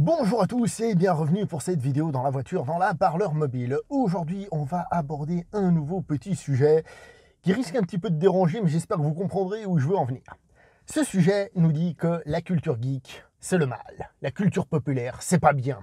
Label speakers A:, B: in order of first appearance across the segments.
A: Bonjour à tous et bienvenue pour cette vidéo dans la voiture, dans la parleur mobile. Aujourd'hui, on va aborder un nouveau petit sujet qui risque un petit peu de déranger, mais j'espère que vous comprendrez où je veux en venir. Ce sujet nous dit que la culture geek, c'est le mal. La culture populaire, c'est pas bien.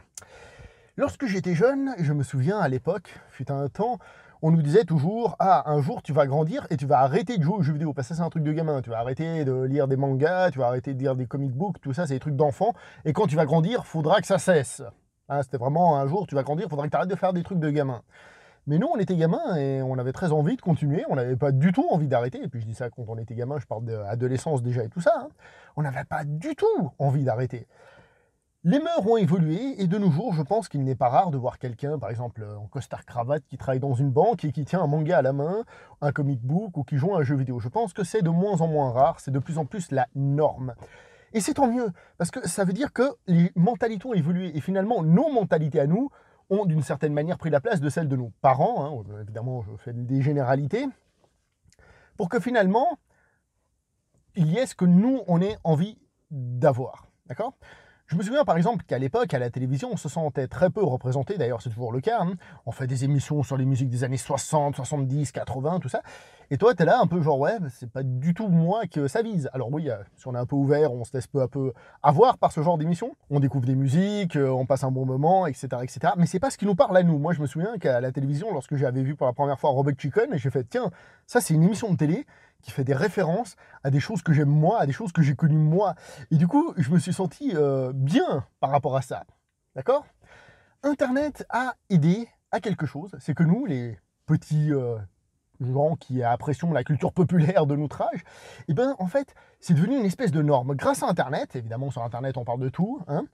A: Lorsque j'étais jeune, je me souviens à l'époque, fut un temps, on nous disait toujours « Ah, un jour tu vas grandir et tu vas arrêter de jouer aux jeux vidéo. » Parce que ça, c'est un truc de gamin. Tu vas arrêter de lire des mangas, tu vas arrêter de lire des comic books, tout ça, c'est des trucs d'enfants. Et quand tu vas grandir, faudra que ça cesse. Hein, c'était vraiment un jour, tu vas grandir, faudra que tu arrêtes de faire des trucs de gamin. Mais nous, on était gamins et on avait très envie de continuer. On n'avait pas du tout envie d'arrêter. Et puis je dis ça quand on était gamin, je parle d'adolescence déjà et tout ça. Hein. On n'avait pas du tout envie d'arrêter. Les mœurs ont évolué et de nos jours, je pense qu'il n'est pas rare de voir quelqu'un, par exemple en costard-cravate, qui travaille dans une banque et qui tient un manga à la main, un comic book ou qui joue à un jeu vidéo. Je pense que c'est de moins en moins rare, c'est de plus en plus la norme. Et c'est tant mieux, parce que ça veut dire que les mentalités ont évolué et finalement nos mentalités à nous ont d'une certaine manière pris la place de celles de nos parents, hein, évidemment je fais des généralités, pour que finalement il y ait ce que nous on ait envie d'avoir, d'accord ? Je me souviens par exemple qu'à l'époque, à la télévision, on se sentait très peu représenté, d'ailleurs c'est toujours le cas. Hein. On fait des émissions sur les musiques des années 60, 70, 80, tout ça. Et toi, t'es là un peu genre, ouais, c'est pas du tout moi que ça vise. Alors oui, si on est un peu ouvert, on se laisse peu à peu avoir par ce genre d'émission. On découvre des musiques, on passe un bon moment, etc. etc. Mais c'est pas ce qui nous parle à nous. Moi, je me souviens qu'à la télévision, lorsque j'avais vu pour la première fois Robot Chicken, j'ai fait, tiens, ça c'est une émission de télé qui fait des références à des choses que j'aime moi, à des choses que j'ai connues moi. Et du coup, je me suis senti bien par rapport à ça. D'accord ? Internet a aidé à quelque chose, c'est que nous, les petits gens qui apprécions la culture populaire de notre âge, et ben en fait, c'est devenu une espèce de norme. Grâce à Internet, évidemment sur Internet on parle de tout, hein,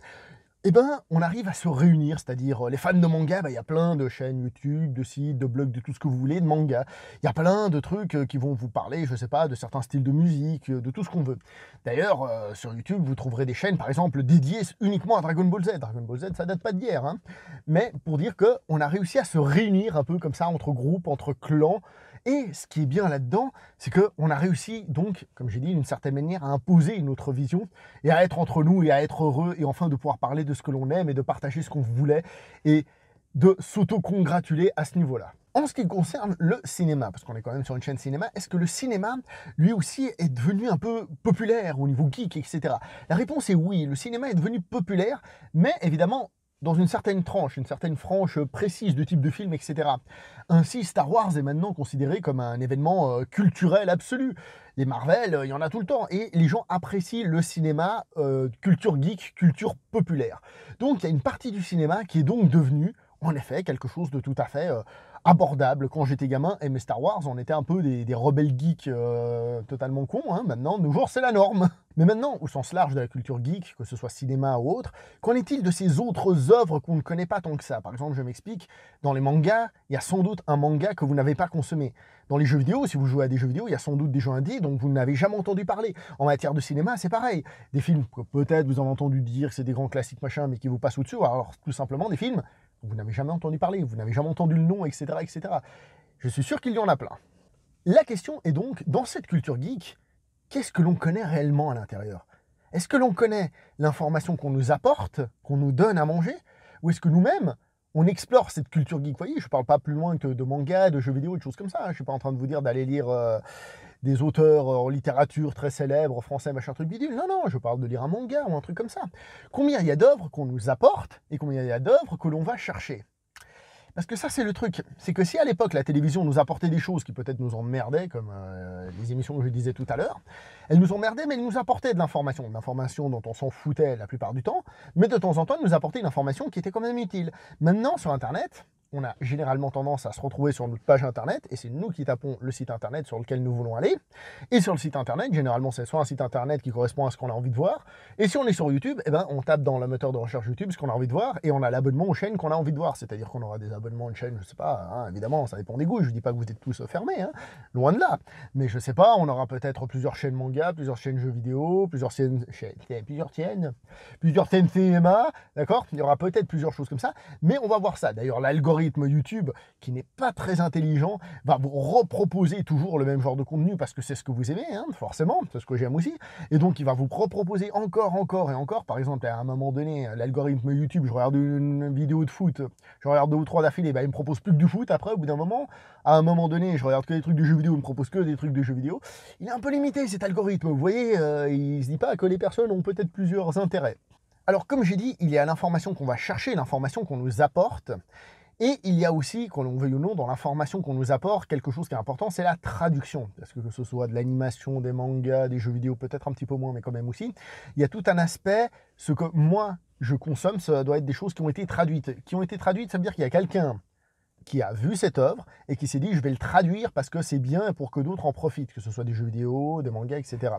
A: eh ben, on arrive à se réunir, c'est-à-dire les fans de manga, il y a plein de chaînes YouTube, de sites, de blogs, de tout ce que vous voulez, de manga. Il y a plein de trucs qui vont vous parler, je sais pas, de certains styles de musique, de tout ce qu'on veut. D'ailleurs, sur YouTube, vous trouverez des chaînes, par exemple, dédiées uniquement à Dragon Ball Z. Dragon Ball Z, ça date pas d'hier, hein. Mais pour dire qu'on a réussi à se réunir un peu comme ça, entre groupes, entre clans. Et ce qui est bien là-dedans, c'est qu'on a réussi, donc, comme j'ai dit, d'une certaine manière, à imposer une autre vision et à être entre nous et à être heureux et enfin de pouvoir parler de ce que l'on aime et de partager ce qu'on voulait et de s'auto-congratuler à ce niveau-là. En ce qui concerne le cinéma, parce qu'on est quand même sur une chaîne cinéma, est-ce que le cinéma, lui aussi, est devenu un peu populaire au niveau geek, etc. La réponse est oui, le cinéma est devenu populaire, mais évidemment, dans une certaine tranche, une certaine frange précise de type de film, etc. Ainsi, Star Wars est maintenant considéré comme un événement culturel absolu. Les Marvel, il y en a tout le temps. Et les gens apprécient le cinéma, culture geek, culture populaire. Donc, il y a une partie du cinéma qui est donc devenue, en effet, quelque chose de tout à fait abordable. Quand j'étais gamin, aimé Star Wars, on était un peu des rebelles geeks totalement cons. Hein. Maintenant, de nos jours, c'est la norme. Mais maintenant, au sens large de la culture geek, que ce soit cinéma ou autre, qu'en est-il de ces autres œuvres qu'on ne connaît pas tant que ça? Par exemple, je m'explique, dans les mangas, il y a sans doute un manga que vous n'avez pas consommé. Dans les jeux vidéo, si vous jouez à des jeux vidéo, il y a sans doute des jeux indés dont vous n'avez jamais entendu parler. En matière de cinéma, c'est pareil. Des films que peut-être vous avez entendu dire que c'est des grands classiques machin, mais qui vous passent au-dessus. Alors, tout simplement, des films que vous n'avez jamais entendu parler, vous n'avez jamais entendu le nom, etc., etc. Je suis sûr qu'il y en a plein. La question est donc, dans cette culture geek, qu'est-ce que l'on connaît réellement à l'intérieur? Est-ce que l'on connaît l'information qu'on nous apporte, qu'on nous donne à manger? Ou est-ce que nous-mêmes, on explore cette culture geek? Vous voyez, je ne parle pas plus loin que de manga, de jeux vidéo, de choses comme ça. Je ne suis pas en train de vous dire d'aller lire des auteurs en littérature très célèbres, français, machin, truc bidule. Non, non, je parle de lire un manga ou un truc comme ça. Combien il y a d'œuvres qu'on nous apporte et combien il y a d'œuvres que l'on va chercher? Parce que ça, c'est le truc. C'est que si à l'époque, la télévision nous apportait des choses qui peut-être nous emmerdaient, comme les émissions que je disais tout à l'heure, elles nous emmerdaient, mais elles nous apportaient de l'information dont on s'en foutait la plupart du temps, mais de temps en temps, elles nous apportaient une information qui était quand même utile. Maintenant, sur Internet, on a généralement tendance à se retrouver sur notre page Internet, et c'est nous qui tapons le site Internet sur lequel nous voulons aller. Et sur le site Internet, généralement, c'est soit un site Internet qui correspond à ce qu'on a envie de voir, et si on est sur YouTube, eh ben, on tape dans le moteur de recherche YouTube ce qu'on a envie de voir, et on a l'abonnement aux chaînes qu'on a envie de voir. C'est-à-dire qu'on aura des abonnements de chaînes, je sais pas, hein, évidemment, ça dépend des goûts, je ne dis pas que vous êtes tous fermés, hein, loin de là. Mais je sais pas, on aura peut-être plusieurs chaînes manga, plusieurs chaînes jeux vidéo, plusieurs chaînes cinéma, d'accord? Il y aura peut-être plusieurs choses comme ça, mais on va voir ça. D'ailleurs, l'algorithme l'algorithme YouTube, qui n'est pas très intelligent, va vous reproposer toujours le même genre de contenu parce que c'est ce que vous aimez, hein, forcément, c'est ce que j'aime aussi. Et donc, il va vous reproposer encore et encore. Par exemple, à un moment donné, l'algorithme YouTube, je regarde une vidéo de foot, je regarde 2 ou 3 d'affilée, bah, il me propose plus que du foot après, au bout d'un moment. À un moment donné, je regarde que des trucs de jeux vidéo, il me propose que des trucs de jeux vidéo. Il est un peu limité, cet algorithme. Vous voyez, il ne se dit pas que les personnes ont peut-être plusieurs intérêts. Alors, comme j'ai dit, il y a l'information qu'on va chercher, l'information qu'on nous apporte. Et il y a aussi, qu'on le veuille ou non, dans l'information qu'on nous apporte, quelque chose qui est important, c'est la traduction. Parce que ce soit de l'animation, des mangas, des jeux vidéo, peut-être un petit peu moins, mais quand même aussi, il y a tout un aspect, ce que moi, je consomme, ça doit être des choses qui ont été traduites. Qui ont été traduites, ça veut dire qu'il y a quelqu'un qui a vu cette œuvre et qui s'est dit, je vais le traduire parce que c'est bien pour que d'autres en profitent, que ce soit des jeux vidéo, des mangas, etc.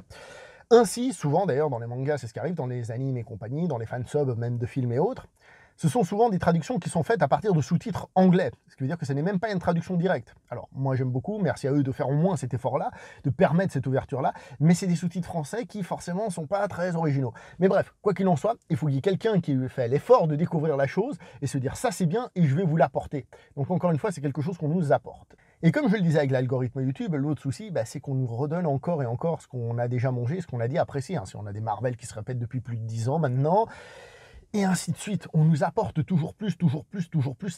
A: Ainsi, souvent d'ailleurs dans les mangas, c'est ce qui arrive, dans les animes et compagnie, dans les fansubs même de films et autres, ce sont souvent des traductions qui sont faites à partir de sous-titres anglais, ce qui veut dire que ce n'est même pas une traduction directe. Alors moi j'aime beaucoup, merci à eux de faire au moins cet effort-là, de permettre cette ouverture-là, mais c'est des sous-titres français qui forcément ne sont pas très originaux. Mais bref, quoi qu'il en soit, il faut qu'il y ait quelqu'un qui fait l'effort de découvrir la chose et se dire ça c'est bien et je vais vous l'apporter. Donc encore une fois, c'est quelque chose qu'on nous apporte. Et comme je le disais avec l'algorithme YouTube, l'autre souci, c'est qu'on nous redonne encore et encore ce qu'on a déjà mangé, ce qu'on a dit apprécié. Si on a des Marvel qui se répètent depuis plus de 10 ans maintenant, et ainsi de suite. On nous apporte toujours plus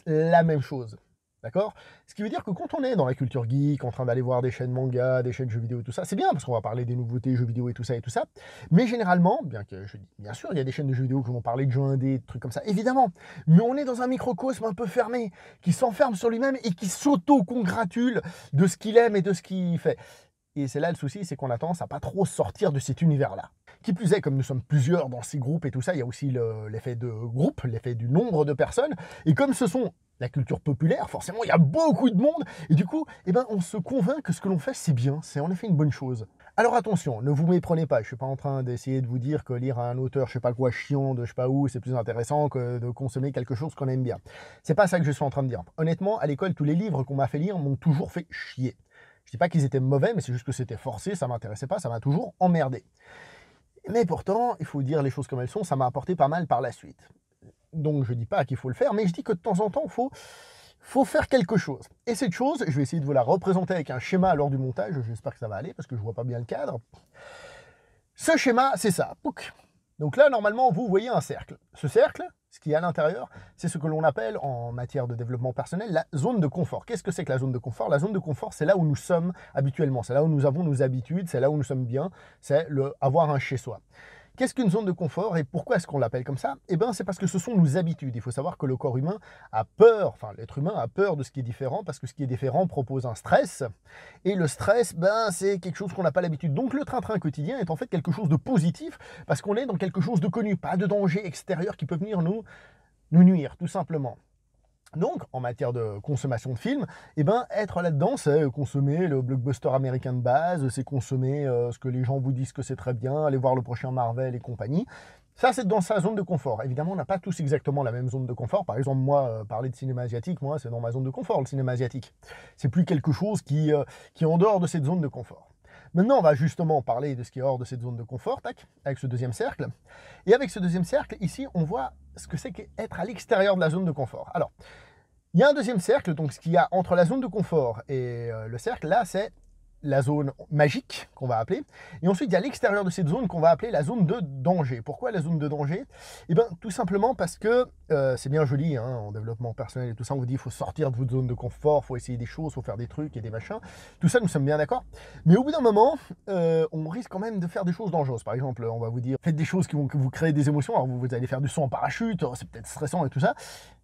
A: la même chose. D'accord? Ce qui veut dire que quand on est dans la culture geek, en train d'aller voir des chaînes manga, des chaînes jeux vidéo et tout ça, c'est bien parce qu'on va parler des nouveautés jeux vidéo et tout ça, mais généralement, bien sûr, il y a des chaînes de jeux vidéo qui vont parler de jeux indés, de trucs comme ça, évidemment, mais on est dans un microcosme un peu fermé, qui s'enferme sur lui-même et qui s'auto-congratule de ce qu'il aime et de ce qu'il fait. Et c'est là le souci, c'est qu'on a tendance à pas trop sortir de cet univers-là. Qui plus est, comme nous sommes plusieurs dans ces groupes et tout ça, il y a aussi l'effet de groupe, l'effet du nombre de personnes. Et comme ce sont la culture populaire, forcément, il y a beaucoup de monde. Et du coup, on se convainc que ce que l'on fait, c'est bien, c'est en effet une bonne chose. Alors attention, ne vous méprenez pas, je ne suis pas en train d'essayer de vous dire que lire un auteur, je sais pas quoi, chiant, de je sais pas où, c'est plus intéressant que de consommer quelque chose qu'on aime bien. C'est pas ça que je suis en train de dire. Honnêtement, à l'école, tous les livres qu'on m'a fait lire m'ont toujours fait chier. Je dis pas qu'ils étaient mauvais, mais c'est juste que c'était forcé, ça m'intéressait pas, ça m'a toujours emmerdé. Mais pourtant, il faut dire les choses comme elles sont, ça m'a apporté pas mal par la suite. Donc je dis pas qu'il faut le faire, mais je dis que de temps en temps, il faut faire quelque chose. Et cette chose, je vais essayer de vous la représenter avec un schéma lors du montage, j'espère que ça va aller, parce que je vois pas bien le cadre. Ce schéma, c'est ça. Pouc. Donc là, normalement, vous voyez un cercle. Ce cercle, ce qui est à l'intérieur, c'est ce que l'on appelle en matière de développement personnel la zone de confort. Qu'est-ce que c'est que la zone de confort? La zone de confort, c'est là où nous sommes habituellement, c'est là où nous avons nos habitudes, c'est là où nous sommes bien, c'est avoir un chez-soi. Qu'est-ce qu'une zone de confort et pourquoi est-ce qu'on l'appelle comme ça? C'est parce que ce sont nos habitudes. Il faut savoir que le corps humain a peur, enfin l'être humain a peur de ce qui est différent parce que ce qui est différent propose un stress. Et le stress, c'est quelque chose qu'on n'a pas l'habitude. Donc le train-train quotidien est en fait quelque chose de positif parce qu'on est dans quelque chose de connu, pas de danger extérieur qui peut venir nous nuire, tout simplement. Donc, en matière de consommation de films, être là-dedans, c'est consommer le blockbuster américain de base, c'est consommer ce que les gens vous disent que c'est très bien, aller voir le prochain Marvel et compagnie. Ça, c'est dans sa zone de confort. Évidemment, on n'a pas tous exactement la même zone de confort. Par exemple, moi, parler de cinéma asiatique, moi, c'est dans ma zone de confort, le cinéma asiatique. C'est plus quelque chose qui est en dehors de cette zone de confort. Maintenant, on va justement parler de ce qui est hors de cette zone de confort, tac, avec ce deuxième cercle. Et avec ce deuxième cercle, ici, on voit ce que c'est qu'être à l'extérieur de la zone de confort. Alors, il y a un deuxième cercle, donc ce qu'il y a entre la zone de confort et le cercle, là, c'est la zone magique, qu'on va appeler. Et ensuite, il y a l'extérieur de cette zone qu'on va appeler la zone de danger. Pourquoi la zone de danger? Tout simplement parce que c'est bien joli, en développement personnel et tout ça, on vous dit qu'il faut sortir de votre zone de confort, il faut essayer des choses, il faut faire des trucs et des machins. Tout ça, nous sommes bien d'accord. Mais au bout d'un moment, on risque quand même de faire des choses dangereuses. Par exemple, on va vous dire, faites des choses qui vont vous créer des émotions. Alors, vous allez faire du saut en parachute, c'est peut-être stressant et tout ça.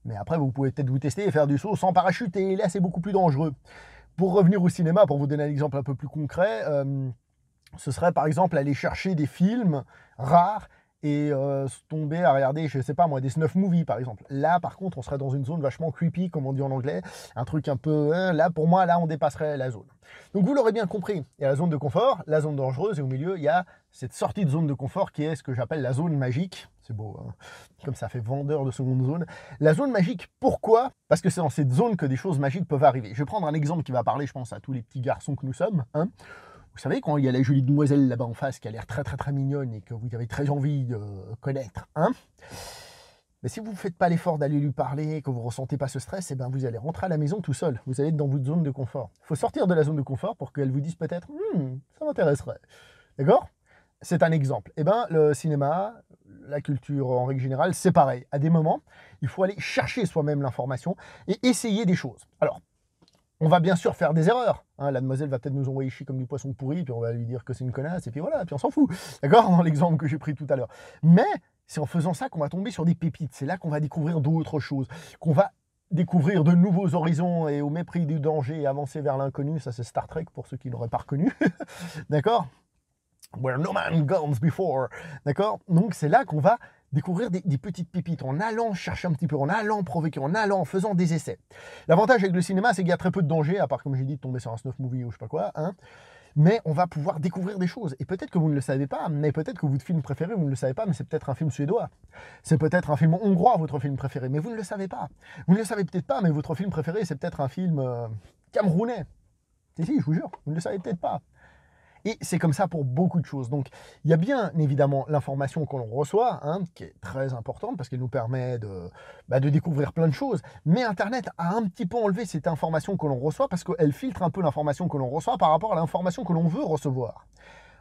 A: Mais après, vous pouvez peut-être vous tester et faire du saut sans parachute. Et là, c'est beaucoup plus dangereux. Pour revenir au cinéma, pour vous donner un exemple un peu plus concret, ce serait par exemple aller chercher des films rares et tomber à regarder, je sais pas moi, des snuff movies par exemple. Là par contre on serait dans une zone vachement creepy comme on dit en anglais, un truc un peu, là pour moi là on dépasserait la zone. Donc vous l'aurez bien compris, il y a la zone de confort, la zone dangereuse et au milieu il y a cette sortie de zone de confort qui est ce que j'appelle la zone magique. C'est beau, hein, comme ça fait vendeur de seconde zone. La zone magique, pourquoi? Parce que c'est dans cette zone que des choses magiques peuvent arriver. Je vais prendre un exemple qui va parler, je pense, à tous les petits garçons que nous sommes. Vous savez, quand il y a la jolie demoiselle là-bas en face qui a l'air très très très mignonne et que vous avez très envie de connaître, Mais si vous ne faites pas l'effort d'aller lui parler, que vous ne ressentez pas ce stress, eh ben vous allez rentrer à la maison tout seul. Vous allez être dans votre zone de confort. Il faut sortir de la zone de confort pour qu'elle vous dise peut-être ça m'intéresserait. D'accord? C'est un exemple. Eh ben, le cinéma, la culture en règle générale, c'est pareil. À des moments, il faut aller chercher soi-même l'information et essayer des choses. Alors, on va bien sûr faire des erreurs. Hein, la demoiselle va peut-être nous envoyer chier comme du poisson pourri, puis on va lui dire que c'est une connasse, et puis voilà, puis on s'en fout. D'accord? Dans l'exemple que j'ai pris tout à l'heure. Mais c'est en faisant ça qu'on va tomber sur des pépites. C'est là qu'on va découvrir d'autres choses, qu'on va découvrir de nouveaux horizons et au mépris du danger et avancer vers l'inconnu. Ça, c'est Star Trek pour ceux qui n'auraient pas reconnu. D'accord? Where no man goes before. D'accord? Donc c'est là qu'on va découvrir des petites pépites, en allant chercher un petit peu, en allant provoquer, en faisant des essais. L'avantage avec le cinéma, c'est qu'il y a très peu de danger, à part, comme j'ai dit, de tomber sur un snuff movie ou je sais pas quoi, hein. Mais on va pouvoir découvrir des choses. Et peut-être que vous ne le savez pas, mais peut-être que votre film préféré, vous ne le savez pas, mais c'est peut-être un film suédois. C'est peut-être un film hongrois, votre film préféré, mais vous ne le savez pas. Vous ne le savez peut-être pas, mais votre film préféré, c'est peut-être un film camerounais. Si, je vous jure, vous ne le savez peut-être pas. Et c'est comme ça pour beaucoup de choses. Donc, il y a bien évidemment l'information que l'on reçoit, hein, qui est très importante parce qu'elle nous permet de découvrir plein de choses. Mais Internet a un petit peu enlevé cette information que l'on reçoit parce qu'elle filtre un peu l'information que l'on reçoit par rapport à l'information que l'on veut recevoir.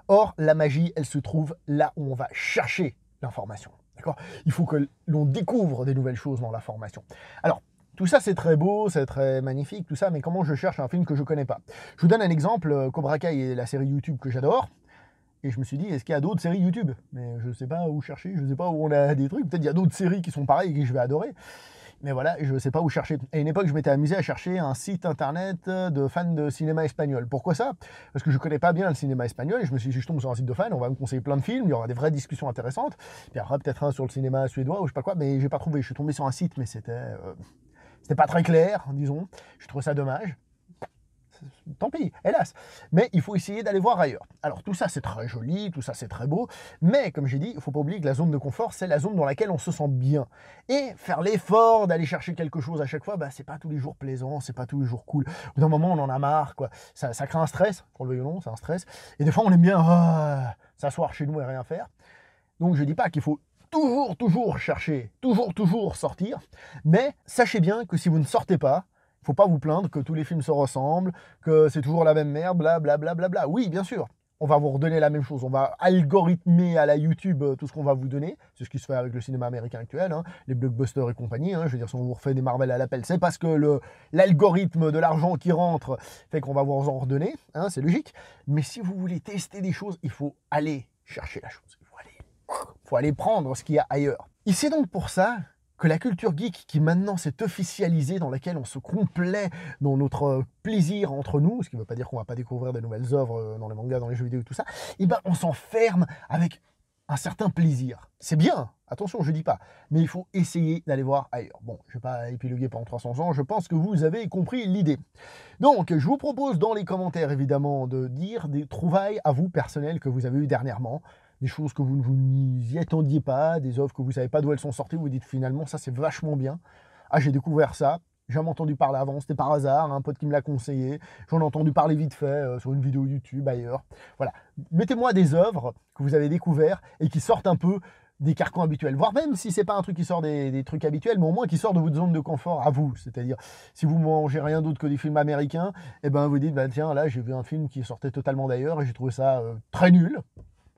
A: Or, la magie, elle se trouve là où on va chercher l'information. D'accord ? Il faut que l'on découvre des nouvelles choses dans l'information. Alors, tout ça, c'est très beau, c'est très magnifique, tout ça, mais comment je cherche un film que je ne connais pas? Je vous donne un exemple, Cobra Kai est la série YouTube que j'adore, et je me suis dit, est-ce qu'il y a d'autres séries YouTube? Mais je ne sais pas où chercher, je ne sais pas où on a des trucs, peut-être il y a d'autres séries qui sont pareilles et que je vais adorer, mais voilà, je ne sais pas où chercher. À une époque, je m'étais amusé à chercher un site internet de fans de cinéma espagnol. Pourquoi ça? Parce que je ne connais pas bien le cinéma espagnol, et je me suis dit, si je tombe sur un site de fans, on va me conseiller plein de films, il y aura des vraies discussions intéressantes, puis après peut-être un sur le cinéma suédois ou je sais pas quoi, mais j'ai pas trouvé, je suis tombé sur un site, mais c'était pas très clair, disons. Je trouve ça dommage. Tant pis, hélas. Mais il faut essayer d'aller voir ailleurs. Alors tout ça c'est très joli, tout ça c'est très beau, mais comme j'ai dit, il ne faut pas oublier que la zone de confort, c'est la zone dans laquelle on se sent bien. Et faire l'effort d'aller chercher quelque chose à chaque fois, c'est pas tous les jours plaisant, c'est pas tous les jours cool. Au bout d'un moment, on en a marre, quoi. Ça crée un stress, qu'on le veuille ou non, c'est un stress. Et des fois, on aime bien s'asseoir chez nous et rien faire. Donc je dis pas qu'il faut toujours chercher, toujours sortir, mais sachez bien que si vous ne sortez pas, il ne faut pas vous plaindre que tous les films se ressemblent, que c'est toujours la même merde, blablabla. Oui, bien sûr, on va vous redonner la même chose, on va algorithmer à la YouTube tout ce qu'on va vous donner, c'est ce qui se fait avec le cinéma américain actuel, hein, les blockbusters et compagnie, hein, je veux dire, si on vous refait des Marvel à l'appel, c'est parce que l'algorithme de l'argent qui rentre fait qu'on va vous en redonner, hein, c'est logique, mais si vous voulez tester des choses, il faut aller chercher la chose. Il faut aller prendre ce qu'il y a ailleurs. Et c'est donc pour ça que la culture geek, qui maintenant s'est officialisée, dans laquelle on se complaît dans notre plaisir entre nous, ce qui ne veut pas dire qu'on ne va pas découvrir de nouvelles œuvres dans les mangas, dans les jeux vidéo et tout ça, et on s'enferme avec un certain plaisir. C'est bien, attention, je ne dis pas, mais il faut essayer d'aller voir ailleurs. Bon, je ne vais pas épiloguer pendant 300 ans, je pense que vous avez compris l'idée. Donc, je vous propose dans les commentaires, évidemment, de dire des trouvailles à vous personnelles que vous avez eues dernièrement, des choses que vous ne vous y attendiez pas, des offres que vous ne savez pas d'où elles sont sorties, vous dites finalement ça c'est vachement bien. Ah, j'ai découvert ça, j'ai jamais entendu parler avant, c'était par hasard, un pote qui me l'a conseillé, j'en ai entendu parler vite fait sur une vidéo YouTube ailleurs. Voilà, mettez-moi des œuvres que vous avez découvertes et qui sortent un peu des carcans habituels, voire même si c'est pas un truc qui sort des trucs habituels, mais au moins qui sort de votre zone de confort à vous. C'est-à-dire, si vous mangez rien d'autre que des films américains, et vous dites, tiens, là j'ai vu un film qui sortait totalement d'ailleurs et j'ai trouvé ça très nul.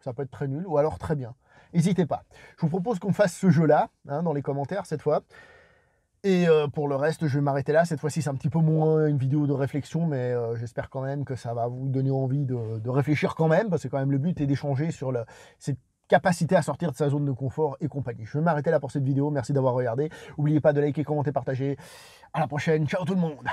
A: Ça peut être très nul ou alors très bien. N'hésitez pas. Je vous propose qu'on fasse ce jeu-là, hein, dans les commentaires cette fois. Et pour le reste, je vais m'arrêter là. Cette fois-ci, c'est un petit peu moins une vidéo de réflexion, mais j'espère quand même que ça va vous donner envie de réfléchir quand même, parce que quand même le but est d'échanger sur cette capacité à sortir de sa zone de confort et compagnie. Je vais m'arrêter là pour cette vidéo. Merci d'avoir regardé. N'oubliez pas de liker, commenter, partager. À la prochaine. Ciao tout le monde.